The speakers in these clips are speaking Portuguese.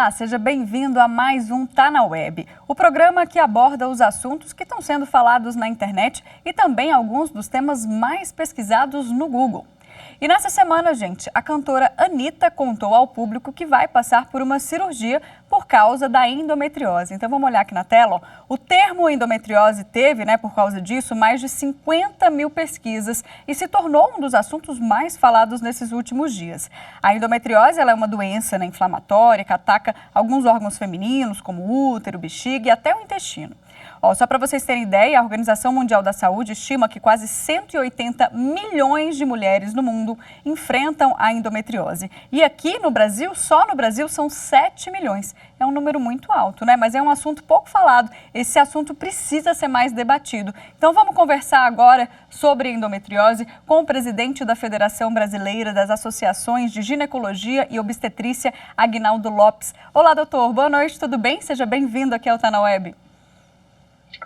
Olá, seja bem-vindo a mais um Tá na Web, o programa que aborda os assuntos que estão sendo falados na internet e também alguns dos temas mais pesquisados no Google. E nessa semana, gente, a cantora Anitta contou ao público que vai passar por uma cirurgia por causa da endometriose. Então vamos olhar aqui na tela, ó. O termo endometriose teve, por causa disso, mais de 50 mil pesquisas e se tornou um dos assuntos mais falados nesses últimos dias. A endometriose ela é uma doença inflamatória que ataca alguns órgãos femininos, como o útero, bexiga e até o intestino. Só para vocês terem ideia, a Organização Mundial da Saúde estima que quase 180 milhões de mulheres no mundo enfrentam a endometriose. E aqui no Brasil, só no Brasil, são 7 milhões. É um número muito alto, mas é um assunto pouco falado. Esse assunto precisa ser mais debatido. Então vamos conversar agora sobre endometriose com o presidente da Federação Brasileira das Associações de Ginecologia e Obstetrícia, Aguinaldo Lopes. Olá, doutor. Boa noite, tudo bem? Seja bem-vindo aqui ao Tá na Web.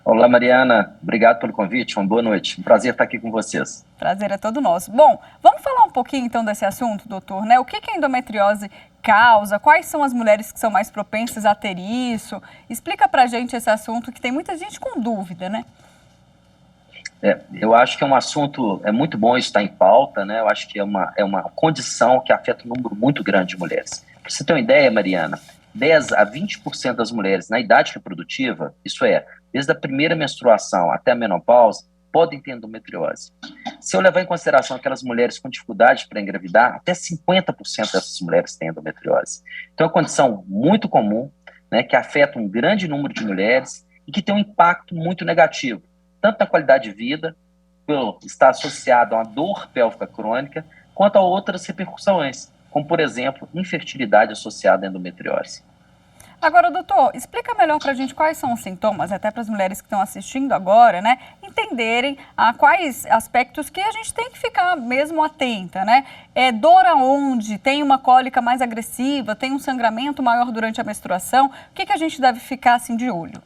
Olá, Mariana. Obrigado pelo convite. Uma boa noite. Um prazer estar aqui com vocês. Prazer é todo nosso. Bom, vamos falar um pouquinho então desse assunto, doutor, O que a endometriose causa? Quais são as mulheres que são mais propensas a ter isso? Explica pra gente esse assunto que tem muita gente com dúvida, Eu acho que é um assunto, é muito bom estar em pauta, Eu acho que é uma condição que afeta um número muito grande de mulheres. Para você ter uma ideia, Mariana, 10 a 20% das mulheres na idade reprodutiva, isso é, desde a primeira menstruação até a menopausa, podem ter endometriose. Se eu levar em consideração aquelas mulheres com dificuldade para engravidar, até 50% dessas mulheres têm endometriose. Então é uma condição muito comum, que afeta um grande número de mulheres e que tem um impacto muito negativo, tanto na qualidade de vida, pelo estar associado a uma dor pélvica crônica, quanto a outras repercussões, como, por exemplo, infertilidade associada à endometriose. Agora, doutor, explica melhor para a gente quais são os sintomas, até para as mulheres que estão assistindo agora, entenderem quais aspectos que a gente tem que ficar mesmo atenta, É dor aonde? Tem uma cólica mais agressiva? Tem um sangramento maior durante a menstruação? O que a gente deve ficar assim de olho?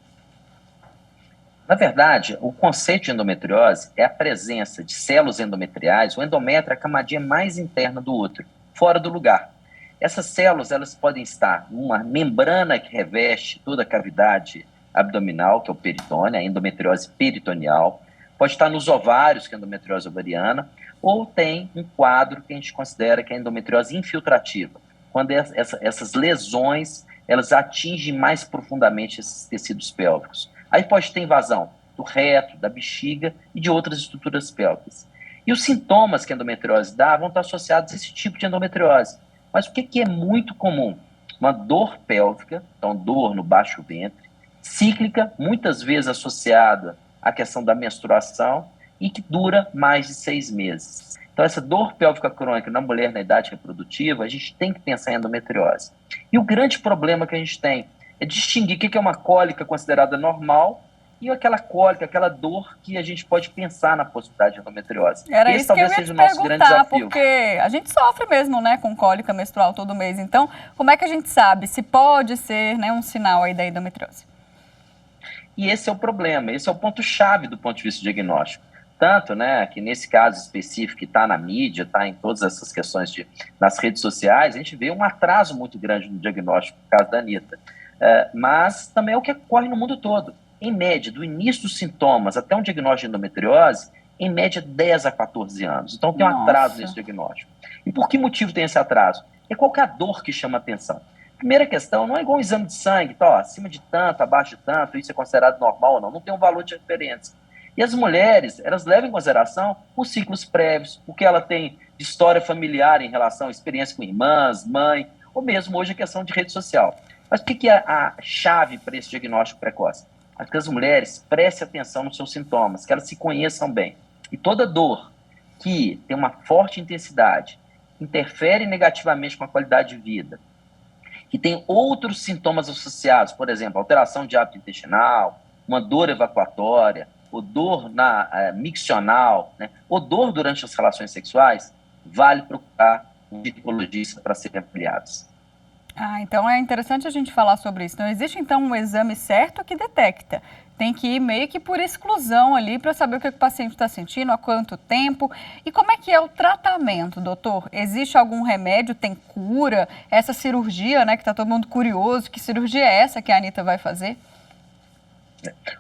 Na verdade, o conceito de endometriose é a presença de células endometriais. O endométrio é a camadinha mais interna do útero, fora do lugar. Essas células elas podem estar numa membrana que reveste toda a cavidade abdominal, que é o peritônio, a endometriose peritoneal. Pode estar nos ovários, que é a endometriose ovariana, ou tem um quadro que a gente considera que é a endometriose infiltrativa, quando essas lesões elas atingem mais profundamente esses tecidos pélvicos. Aí pode ter invasão do reto, da bexiga e de outras estruturas pélvicas. E os sintomas que a endometriose dá vão estar associados a esse tipo de endometriose. Mas o que é muito comum? Uma dor pélvica, então dor no baixo ventre, cíclica, muitas vezes associada à questão da menstruação e que dura mais de 6 meses. Então essa dor pélvica crônica na mulher na idade reprodutiva, a gente tem que pensar em endometriose. E o grande problema que a gente tem é distinguir o que é uma cólica considerada normal e aquela cólica, aquela dor que a gente pode pensar na possibilidade de endometriose. Era isso que eu ia te perguntar, porque a gente sofre mesmo, com cólica menstrual todo mês. Então, como é que a gente sabe se pode ser, um sinal aí da endometriose? E esse é o problema, esse é o ponto-chave do ponto de vista diagnóstico. Tanto, que nesse caso específico que está na mídia, está em todas essas questões nas redes sociais, a gente vê um atraso muito grande no diagnóstico, no caso da Anitta. Mas também é o que ocorre no mundo todo. Em média, do início dos sintomas até um diagnóstico de endometriose, em média 10 a 14 anos. Então tem um atraso nesse diagnóstico. E por que motivo tem esse atraso? É qual que é a dor que chama atenção. Primeira questão, não é igual um exame de sangue, acima de tanto, abaixo de tanto, isso é considerado normal ou não, não tem um valor de referência. E as mulheres, elas levam em consideração os ciclos prévios, o que ela tem de história familiar em relação à experiência com irmãs, mãe, ou mesmo hoje a questão de rede social. Mas o que é a chave para esse diagnóstico precoce? É que as mulheres prestem atenção nos seus sintomas, que elas se conheçam bem. E toda dor que tem uma forte intensidade, interfere negativamente com a qualidade de vida, que tem outros sintomas associados, por exemplo, alteração de hábito intestinal, uma dor evacuatória, ou dor miccional, ou dor durante as relações sexuais, vale procurar um ginecologista para serem avaliados. Ah, então é interessante a gente falar sobre isso. Não existe, então, um exame certo que detecta. Tem que ir meio que por exclusão ali para saber o que o paciente está sentindo, há quanto tempo. E como é que é o tratamento, doutor? Existe algum remédio? Tem cura? Essa cirurgia, né, que está todo mundo curioso, que cirurgia é essa que a Anitta vai fazer?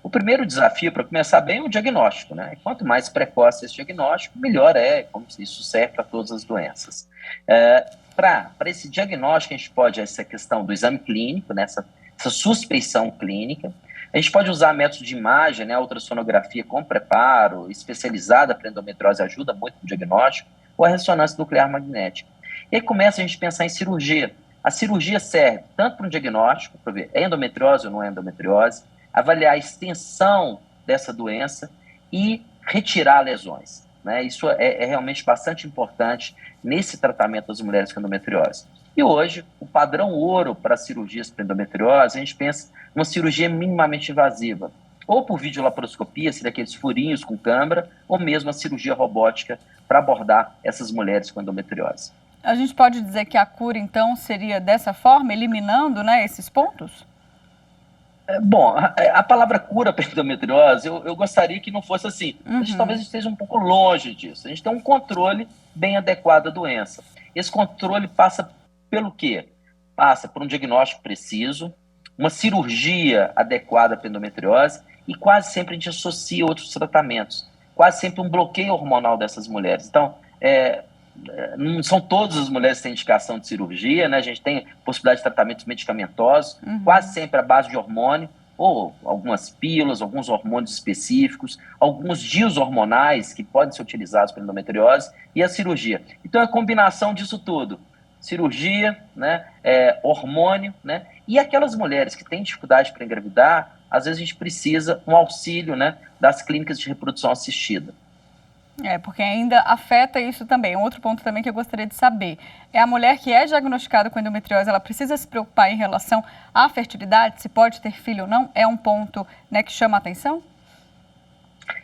O primeiro desafio para começar bem é o diagnóstico, né? Quanto mais precoce esse diagnóstico, melhor é, como isso serve para todas as doenças. Para esse diagnóstico, a gente pode, essa questão do exame clínico, né? Essa suspeição clínica, a gente pode usar métodos de imagem, né? A ultrassonografia com preparo, especializada para endometriose, ajuda muito no diagnóstico, ou a ressonância nuclear magnética. E aí começa a gente pensar em cirurgia. A cirurgia serve tanto para um diagnóstico, para ver é endometriose ou não é endometriose, avaliar a extensão dessa doença e retirar lesões, né? Isso é realmente bastante importante nesse tratamento das mulheres com endometriose. E hoje, o padrão ouro para cirurgias para endometriose, a gente pensa numa cirurgia minimamente invasiva, ou por videolaparoscopia, seria aqueles furinhos com câmara, ou mesmo a cirurgia robótica para abordar essas mulheres com endometriose. A gente pode dizer que a cura, então, seria dessa forma, eliminando, né, esses pontos? Bom, a palavra cura para endometriose, eu gostaria que não fosse assim. A gente talvez esteja um pouco longe disso. A gente tem um controle bem adequado da doença. Esse controle passa pelo quê? Passa por um diagnóstico preciso, uma cirurgia adequada para endometriose e quase sempre a gente associa outros tratamentos. Quase sempre um bloqueio hormonal dessas mulheres. Então, não são todas as mulheres que têm indicação de cirurgia, né? A gente tem possibilidade de tratamentos medicamentosos, quase sempre à base de hormônio, ou algumas pílulas, alguns hormônios específicos, alguns dias hormonais que podem ser utilizados para endometriose e a cirurgia. Então, é a combinação disso tudo. Cirurgia, né? Hormônio, né? E aquelas mulheres que têm dificuldade para engravidar, às vezes a gente precisa um auxílio, né, das clínicas de reprodução assistida. Porque ainda afeta isso também. Um outro ponto também que eu gostaria de saber é a mulher que é diagnosticada com endometriose, ela precisa se preocupar em relação à fertilidade, se pode ter filho ou não? É um ponto, né, que chama a atenção?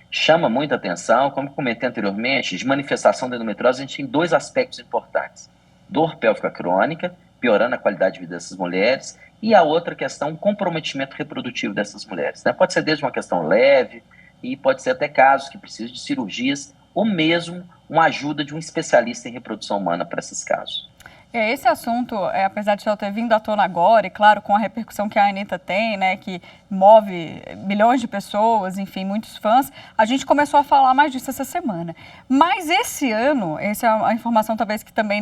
Chama muita atenção, como comentei anteriormente, de manifestação da endometriose, a gente tem dois aspectos importantes. Dor pélvica crônica, piorando a qualidade de vida dessas mulheres, e a outra questão, o comprometimento reprodutivo dessas mulheres, né? Pode ser desde uma questão leve, e pode ser até casos que precisam de cirurgias ou mesmo uma ajuda de um especialista em reprodução humana para esses casos. Esse assunto, apesar de só ter vindo à tona agora, e claro, com a repercussão que a Anitta tem, né, que move milhões de pessoas, enfim, muitos fãs, a gente começou a falar mais disso essa semana. Mas esse ano, essa é a informação talvez que também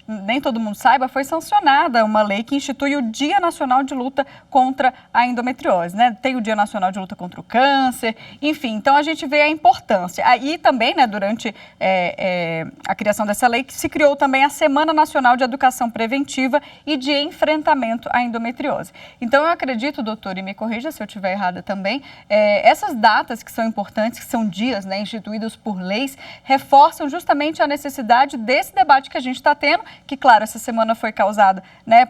nem todo mundo saiba, foi sancionada uma lei que institui o Dia Nacional de Luta contra a Endometriose, né? Tem o Dia Nacional de Luta contra o Câncer, enfim, então a gente vê a importância. Aí também, né, durante a criação dessa lei, que se criou também a Semana Nacional de Educação Preventiva e de Enfrentamento à Endometriose. Então, eu acredito, doutor, e me corrija se eu estiver errada também, essas datas que são importantes, que são dias, né, instituídos por leis, reforçam justamente a necessidade desse debate que a gente está tendo, que, claro, essa semana foi causada, né,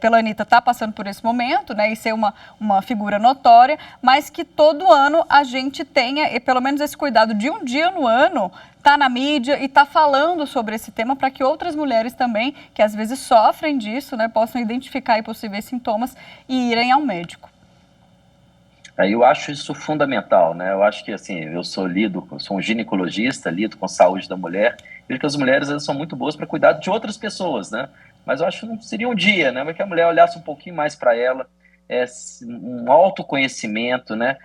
pela Anitta estar passando por esse momento, né, e ser uma figura notória, mas que todo ano a gente tenha, pelo menos esse cuidado de um dia no ano, tá na mídia e tá falando sobre esse tema para que outras mulheres também, que às vezes sofrem disso, né, possam identificar possíveis sintomas e irem ao médico. Eu acho isso fundamental, né? Eu acho que, assim, eu sou um ginecologista, lido com a saúde da mulher, vejo que as mulheres, elas são muito boas para cuidar de outras pessoas, né? Mas eu acho que não seria um dia, né? Mas que a mulher olhasse um pouquinho mais para ela, um autoconhecimento, né?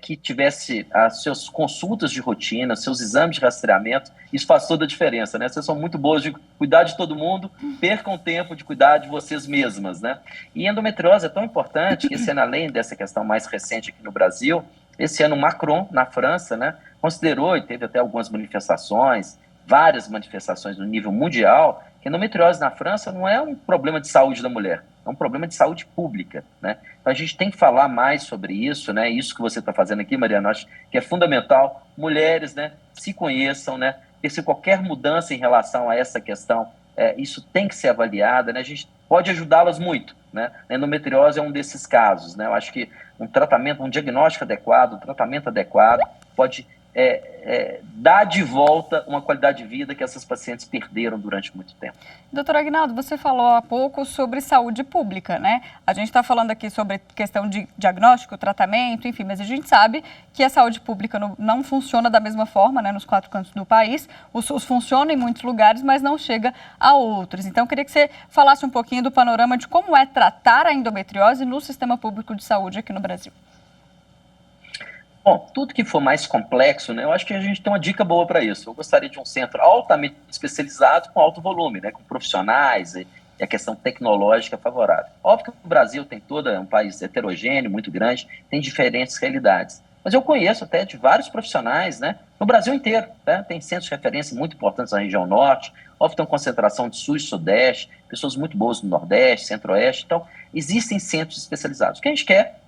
Que tivesse as suas consultas de rotina, seus exames de rastreamento, isso faz toda a diferença, né? Vocês são muito boas de cuidar de todo mundo, percam tempo de cuidar de vocês mesmas, né? E endometriose é tão importante que esse ano, além dessa questão mais recente aqui no Brasil, esse ano Macron, na França, né, considerou, e teve até algumas manifestações, várias manifestações no nível mundial, que a endometriose na França não é um problema de saúde da mulher, é um problema de saúde pública, né? Então a gente tem que falar mais sobre isso, né? Isso que você está fazendo aqui, Mariana, acho que é fundamental. Mulheres, né, se conheçam, né? Porque se qualquer mudança em relação a essa questão, isso tem que ser avaliada, né? A gente pode ajudá-las muito, né? A endometriose é um desses casos, né? Eu acho que um tratamento, um diagnóstico adequado, um tratamento adequado pode dar de volta uma qualidade de vida que essas pacientes perderam durante muito tempo. Doutor Aguinaldo, você falou há pouco sobre saúde pública, né? A gente está falando aqui sobre questão de diagnóstico, tratamento, enfim, mas a gente sabe que a saúde pública não funciona da mesma forma, né, nos 4 cantos do país. O SUS funciona em muitos lugares, mas não chega a outros. Então, eu queria que você falasse um pouquinho do panorama de como é tratar a endometriose no sistema público de saúde aqui no Brasil. Bom, tudo que for mais complexo, né, eu acho que a gente tem uma dica boa para isso. Eu gostaria de um centro altamente especializado com alto volume, né, com profissionais e a questão tecnológica favorável. Óbvio que o Brasil tem um país heterogêneo, muito grande, tem diferentes realidades. Mas eu conheço até de vários profissionais, né, no Brasil inteiro. Né, tem centros de referência muito importantes na região norte, óbvio tem uma concentração de sul e sudeste, pessoas muito boas no nordeste, centro-oeste. Então, existem centros especializados. O que a gente quer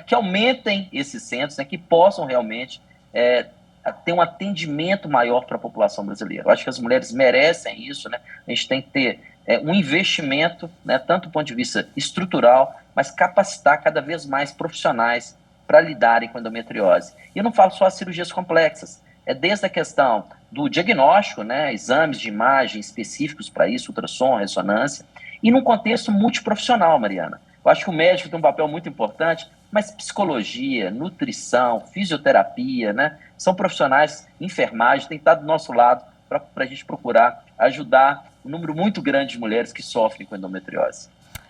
que aumentem esses centros, né, que possam realmente ter um atendimento maior para a população brasileira. Eu acho que as mulheres merecem isso, né? A gente tem que ter um investimento, né, tanto do ponto de vista estrutural, mas capacitar cada vez mais profissionais para lidarem com a endometriose. E eu não falo só as cirurgias complexas, desde a questão do diagnóstico, né, exames de imagem específicos para isso, ultrassom, ressonância, e num contexto multiprofissional, Mariana. Eu acho que o médico tem um papel muito importante, mas psicologia, nutrição, fisioterapia, né, são profissionais, enfermagem, tem que estar do nosso lado para a gente procurar ajudar um número muito grande de mulheres que sofrem com endometriose.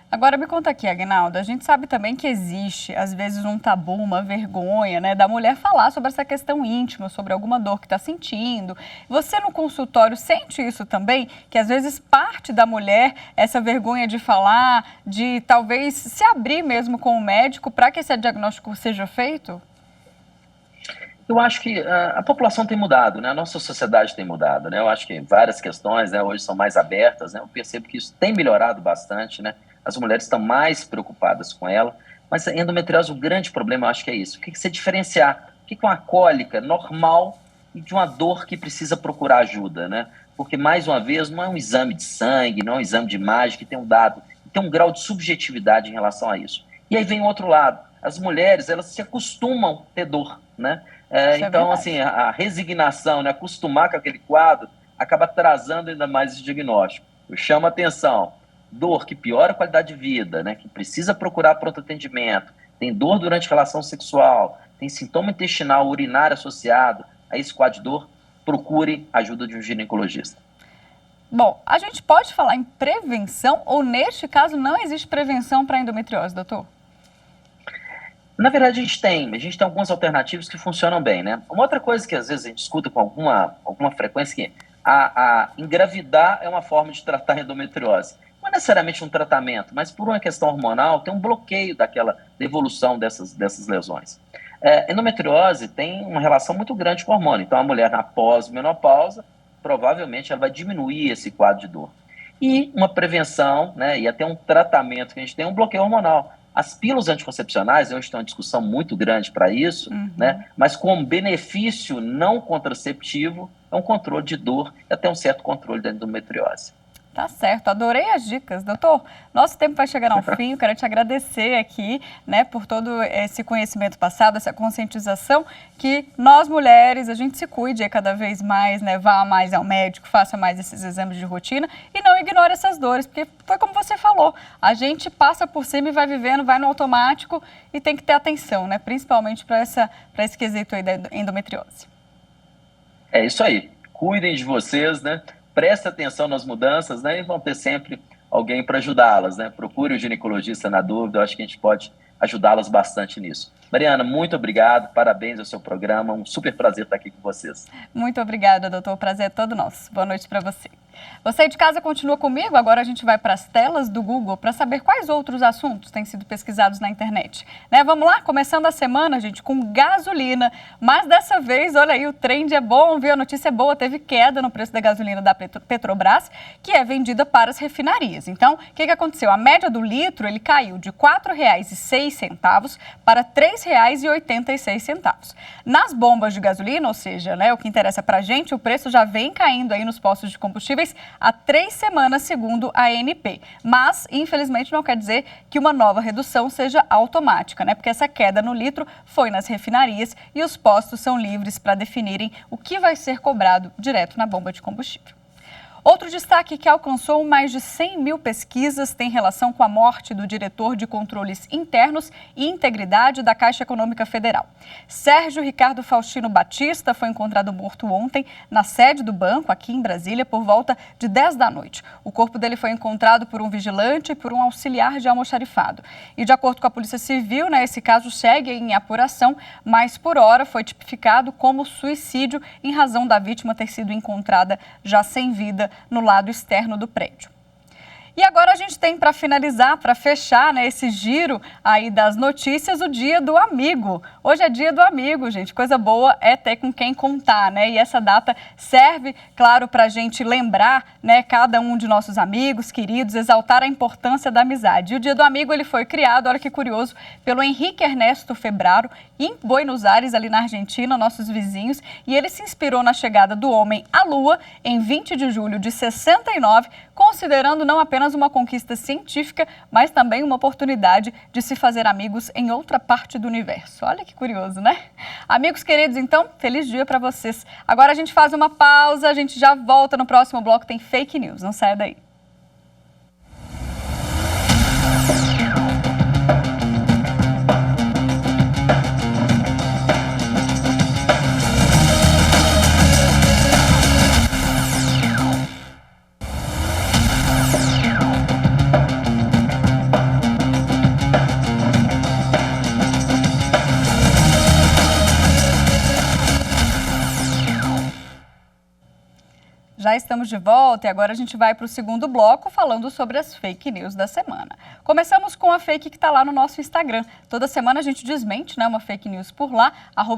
Agora me conta aqui, Aguinaldo, a gente sabe também que existe, às vezes, um tabu, uma vergonha, né, da mulher falar sobre essa questão íntima, sobre alguma dor que está sentindo. Você no consultório sente isso também? Que às vezes parte da mulher, essa vergonha de falar, de talvez se abrir mesmo com o médico para que esse diagnóstico seja feito? Eu acho que a população tem mudado, né? A nossa sociedade tem mudado, né? Eu acho que várias questões, né, hoje são mais abertas, né? Eu percebo que isso tem melhorado bastante, né? As mulheres estão mais preocupadas com ela, mas a endometriose, o grande problema, eu acho que é isso. O que você diferenciar? O que é uma cólica normal e de uma dor que precisa procurar ajuda, né? Porque, mais uma vez, não é um exame de sangue, não é um exame de imagem que tem um dado, tem um grau de subjetividade em relação a isso. E aí vem o outro lado. As mulheres, elas se acostumam a ter dor, né? Então, assim, a resignação, né, acostumar com aquele quadro, acaba atrasando ainda mais esse diagnóstico. Eu chamo a atenção, dor que piora a qualidade de vida, né, que precisa procurar pronto atendimento, tem dor durante a relação sexual, tem sintoma intestinal, urinário associado a esse quadro de dor, procure a ajuda de um ginecologista. Bom, a gente pode falar em prevenção ou, neste caso, não existe prevenção para a endometriose, doutor? Na verdade, a gente tem algumas alternativas que funcionam bem, né? Uma outra coisa que às vezes a gente escuta com alguma frequência é que engravidar é uma forma de tratar a endometriose. Não é necessariamente um tratamento, mas por uma questão hormonal tem um bloqueio da evolução dessas lesões. Endometriose tem uma relação muito grande com o hormônio. Então, a mulher na pós-menopausa, provavelmente ela vai diminuir esse quadro de dor. E uma prevenção, né, e até um tratamento que a gente tem, um bloqueio hormonal. As pílulas anticoncepcionais, hoje tem uma discussão muito grande para isso, né? Mas com benefício não contraceptivo, é um controle de dor e até um certo controle da endometriose. Tá certo, adorei as dicas. Doutor, nosso tempo vai chegar ao fim, eu quero te agradecer aqui, né, por todo esse conhecimento passado, essa conscientização, que nós mulheres, a gente se cuide cada vez mais, né, vá mais ao médico, faça mais esses exames de rotina e não ignore essas dores, porque foi como você falou, a gente passa por cima e vai vivendo, vai no automático e tem que ter atenção, né, principalmente para esse quesito aí da endometriose. É isso aí, cuidem de vocês, né? Preste atenção nas mudanças, né? E vão ter sempre alguém para ajudá-las, né? Procure o ginecologista na dúvida, eu acho que a gente pode ajudá-las bastante nisso. Mariana, muito obrigado, parabéns ao seu programa, um super prazer estar aqui com vocês. Muito obrigada, doutor, o prazer é todo nosso. Boa noite para você. Você de casa continua comigo, agora a gente vai para as telas do Google para saber quais outros assuntos têm sido pesquisados na internet. Né? Vamos lá? Começando a semana, gente, com gasolina, mas dessa vez, olha aí, o trend é bom, viu? A notícia é boa, teve queda no preço da gasolina da Petrobras, que é vendida para as refinarias. Então, o que aconteceu? A média do litro, ele caiu de R$ 4,06 para R$ R$6,86. Nas bombas de gasolina, ou seja, né, o que interessa para a gente, o preço já vem caindo aí nos postos de combustíveis há 3 semanas, segundo a ANP. Mas, infelizmente, não quer dizer que uma nova redução seja automática, né? Porque essa queda no litro foi nas refinarias e os postos são livres para definirem o que vai ser cobrado direto na bomba de combustível. Outro destaque que alcançou mais de 100 mil pesquisas tem relação com a morte do diretor de controles internos e integridade da Caixa Econômica Federal. Sérgio Ricardo Faustino Batista foi encontrado morto ontem na sede do banco, aqui em Brasília, por volta de 10 da noite. O corpo dele foi encontrado por um vigilante e por um auxiliar de almoxarifado. E de acordo com a Polícia Civil, né, esse caso segue em apuração, mas por hora foi tipificado como suicídio em razão da vítima ter sido encontrada já sem vida no lado externo do prédio. E agora a gente tem para finalizar, para fechar, né, esse giro aí das notícias, o Dia do Amigo. Hoje é Dia do Amigo, gente. Coisa boa é ter com quem contar, né? E essa data serve, claro, para a gente lembrar, né, cada um de nossos amigos, queridos, exaltar a importância da amizade. E o Dia do Amigo, ele foi criado, olha que curioso, pelo Henrique Ernesto Febraro, em Buenos Aires, ali na Argentina, nossos vizinhos. E ele se inspirou na chegada do homem à Lua em 20 de julho de 69, considerando não apenas uma conquista científica, mas também uma oportunidade de se fazer amigos em outra parte do universo. Olha que curioso, né? Amigos queridos, então, feliz dia para vocês. Agora a gente faz uma pausa, a gente já volta no próximo bloco, tem fake news, não saia daí. Já estamos de volta e agora a gente vai para o segundo bloco falando sobre as fake news da semana. Começamos com a fake que está lá no nosso Instagram. Toda semana a gente desmente, né, uma fake news por lá,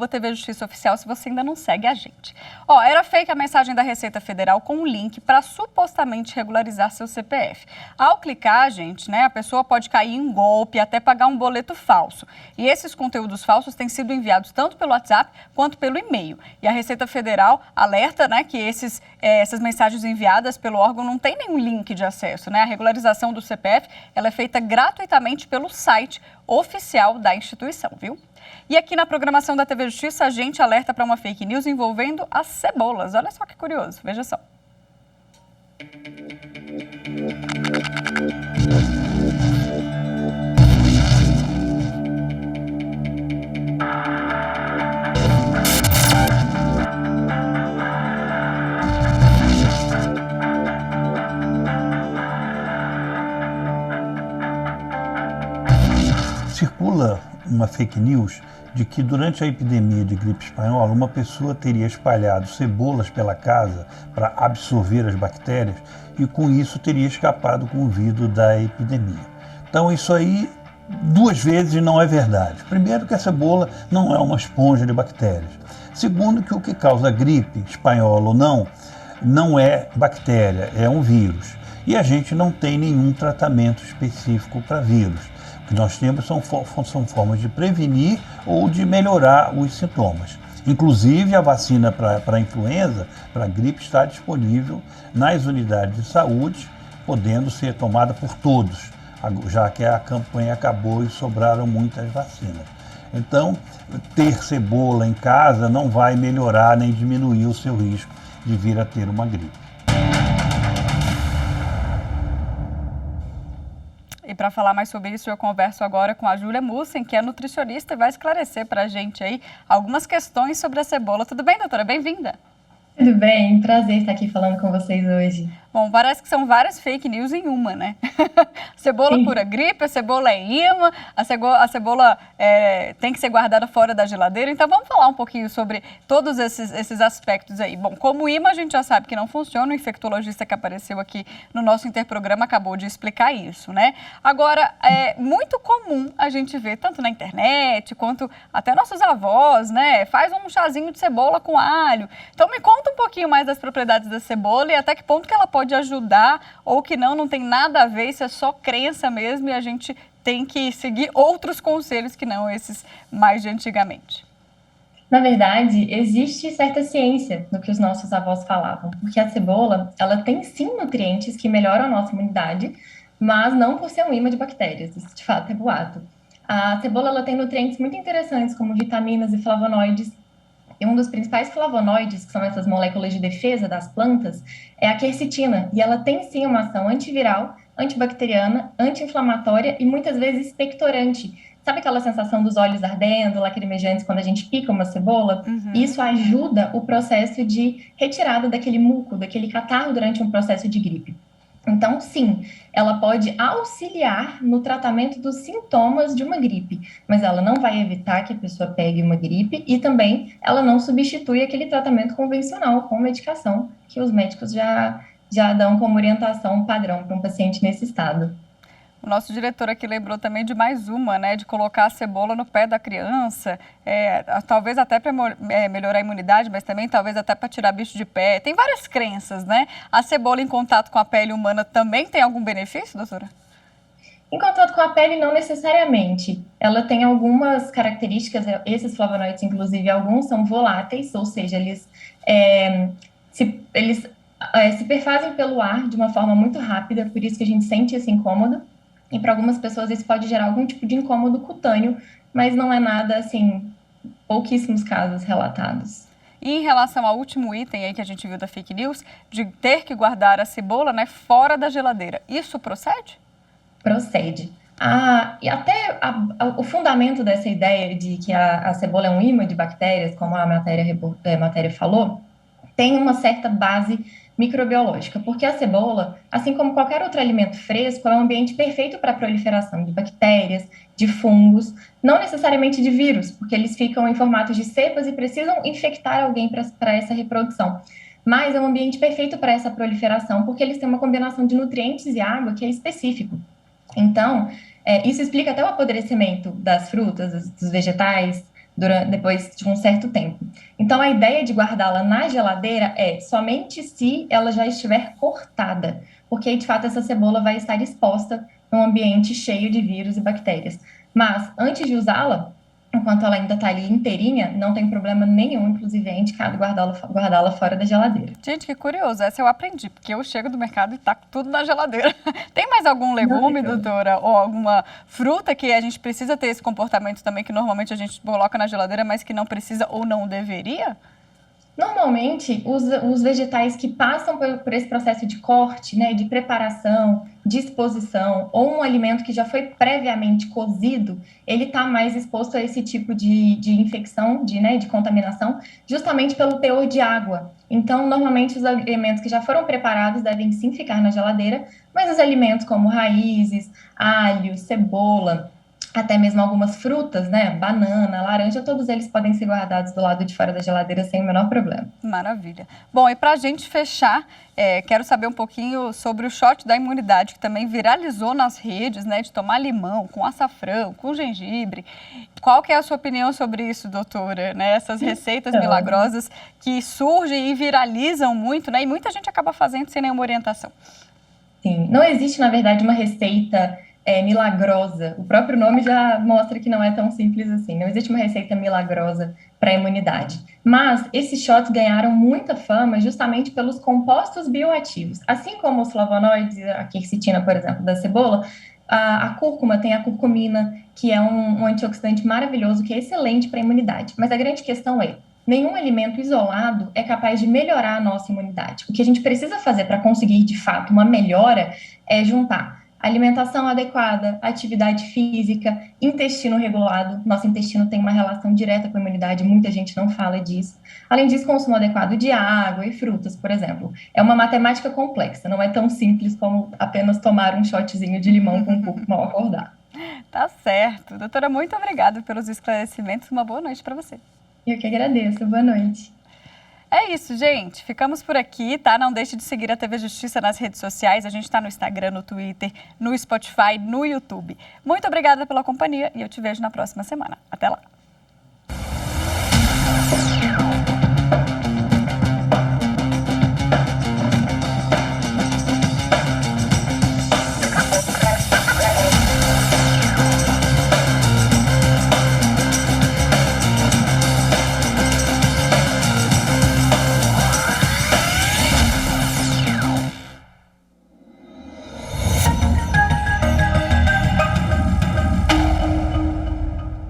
@TV Justiça Oficial, se você ainda não segue a gente. Ó, era fake a mensagem da Receita Federal com um link para supostamente regularizar seu CPF. Ao clicar, gente, né, a pessoa pode cair em golpe, até pagar um boleto falso. E esses conteúdos falsos têm sido enviados tanto pelo WhatsApp quanto pelo e-mail. E a Receita Federal alerta, né, que essas mensagens enviadas pelo órgão não tem nenhum link de acesso, né? A regularização do CPF, ela é feita gratuitamente pelo site oficial da instituição, viu? E aqui na programação da TV Justiça, a gente alerta para uma fake news envolvendo as cebolas. Olha só que curioso, veja só. Circula uma fake news de que durante a epidemia de gripe espanhola, uma pessoa teria espalhado cebolas pela casa para absorver as bactérias e com isso teria escapado com o vírus da epidemia. Então isso aí 2 vezes não é verdade. Primeiro, que a cebola não é uma esponja de bactérias. Segundo, que o que causa gripe espanhola ou não é bactéria, é um vírus. E a gente não tem nenhum tratamento específico para vírus. O que nós temos são formas de prevenir ou de melhorar os sintomas. Inclusive, a vacina para a influenza, para a gripe, está disponível nas unidades de saúde, podendo ser tomada por todos, já que a campanha acabou e sobraram muitas vacinas. Então, ter cebola em casa não vai melhorar nem diminuir o seu risco de vir a ter uma gripe. E para falar mais sobre isso, eu converso agora com a Júlia Mussen, que é nutricionista e vai esclarecer para a gente aí algumas questões sobre a cebola. Tudo bem, doutora? Bem-vinda. Tudo bem, prazer estar aqui falando com vocês hoje. Bom, parece que são várias fake news em uma, né? Cebola cura gripe, a cebola é imã, a cebola tem que ser guardada fora da geladeira. Então, vamos falar um pouquinho sobre todos esses aspectos aí. Bom, como imã a gente já sabe que não funciona, o infectologista que apareceu aqui no nosso interprograma acabou de explicar isso, né? Agora, é muito comum a gente ver, tanto na internet, quanto até nossos avós, né? Faz um chazinho de cebola com alho. Então, me conta um pouquinho mais das propriedades da cebola e até que ponto que ela pode ajudar ou que não tem nada a ver, isso é só crença mesmo e a gente tem que seguir outros conselhos que não esses mais de antigamente? Na verdade, existe certa ciência no que os nossos avós falavam, porque a cebola, ela tem sim nutrientes que melhoram a nossa imunidade, mas não por ser um imã de bactérias, isso de fato é boato. A cebola, ela tem nutrientes muito interessantes, como vitaminas e flavonoides, e um dos principais flavonoides, que são essas moléculas de defesa das plantas, é a quercetina, e ela tem sim uma ação antiviral, antibacteriana, anti-inflamatória e muitas vezes expectorante. Sabe aquela sensação dos olhos ardendo, lacrimejantes quando a gente pica uma cebola? Isso ajuda o processo de retirada daquele muco, daquele catarro durante um processo de gripe. Então, sim, ela pode auxiliar no tratamento dos sintomas de uma gripe, mas ela não vai evitar que a pessoa pegue uma gripe e também ela não substitui aquele tratamento convencional com medicação que os médicos já dão como orientação padrão para um paciente nesse estado. O nosso diretor aqui lembrou também de mais uma, né, de colocar a cebola no pé da criança, talvez até para melhorar a imunidade, mas também talvez até para tirar bicho de pé. Tem várias crenças, né? A cebola em contato com a pele humana também tem algum benefício, doutora? Em contato com a pele, não necessariamente. Ela tem algumas características, esses flavonoides, inclusive, alguns são voláteis, ou seja, eles se perfazem pelo ar de uma forma muito rápida, por isso que a gente sente esse incômodo. E para algumas pessoas isso pode gerar algum tipo de incômodo cutâneo, mas não é nada, assim, pouquíssimos casos relatados. E em relação ao último item aí que a gente viu da fake news, de ter que guardar a cebola, né, fora da geladeira, isso procede? Procede. E até o fundamento dessa ideia de que a cebola é um imã de bactérias, como a matéria falou, tem uma certa base microbiológica, porque a cebola, assim como qualquer outro alimento fresco, é um ambiente perfeito para a proliferação de bactérias, de fungos, não necessariamente de vírus, porque eles ficam em formato de cepas e precisam infectar alguém para essa reprodução. Mas é um ambiente perfeito para essa proliferação, porque eles têm uma combinação de nutrientes e água que é específico. Então, isso explica até o apodrecimento das frutas, dos vegetais, depois de um certo tempo. Então, a ideia de guardá-la na geladeira é somente se ela já estiver cortada, porque, de fato, essa cebola vai estar exposta num ambiente cheio de vírus e bactérias. Mas, antes de usá-la, enquanto ela ainda está ali inteirinha, não tem problema nenhum, inclusive é indicado guardá-la fora da geladeira. Gente, que curioso, essa eu aprendi, porque eu chego do mercado e tá tudo na geladeira. Tem mais algum legume, doutora, ou alguma fruta que a gente precisa ter esse comportamento também, que normalmente a gente coloca na geladeira, mas que não precisa ou não deveria? Normalmente, os vegetais que passam por esse processo de corte, né, de preparação, de exposição, ou um alimento que já foi previamente cozido, ele está mais exposto a esse tipo de infecção, de contaminação, justamente pelo teor de água. Então, normalmente, os alimentos que já foram preparados devem sim ficar na geladeira, mas os alimentos como raízes, alho, cebola, até mesmo algumas frutas, né? Banana, laranja, todos eles podem ser guardados do lado de fora da geladeira sem o menor problema. Maravilha. Bom, e para a gente fechar, quero saber um pouquinho sobre o shot da imunidade, que também viralizou nas redes, né? De tomar limão com açafrão, com gengibre. Qual que é a sua opinião sobre isso, doutora? Né? Essas receitas milagrosas que surgem e viralizam muito, né? E muita gente acaba fazendo sem nenhuma orientação. Sim, não existe, na verdade, uma receita milagrosa. O próprio nome já mostra que não é tão simples assim. Não existe uma receita milagrosa para a imunidade. Mas esses shots ganharam muita fama justamente pelos compostos bioativos. Assim como os flavonoides, a quercetina, por exemplo, da cebola, a cúrcuma tem a curcumina, que é um antioxidante maravilhoso, que é excelente para a imunidade. Mas a grande questão é, nenhum alimento isolado é capaz de melhorar a nossa imunidade. O que a gente precisa fazer para conseguir, de fato, uma melhora é juntar alimentação adequada, atividade física, intestino regulado. Nosso intestino tem uma relação direta com a imunidade, muita gente não fala disso. Além disso, consumo adequado de água e frutas, por exemplo. É uma matemática complexa, não é tão simples como apenas tomar um shotzinho de limão com cúrcuma ao acordar. Tá certo. Doutora, muito obrigada pelos esclarecimentos. Uma boa noite para você. Eu que agradeço. Boa noite. É isso, gente. Ficamos por aqui, tá? Não deixe de seguir a TV Justiça nas redes sociais. A gente está no Instagram, no Twitter, no Spotify, no YouTube. Muito obrigada pela companhia e eu te vejo na próxima semana. Até lá!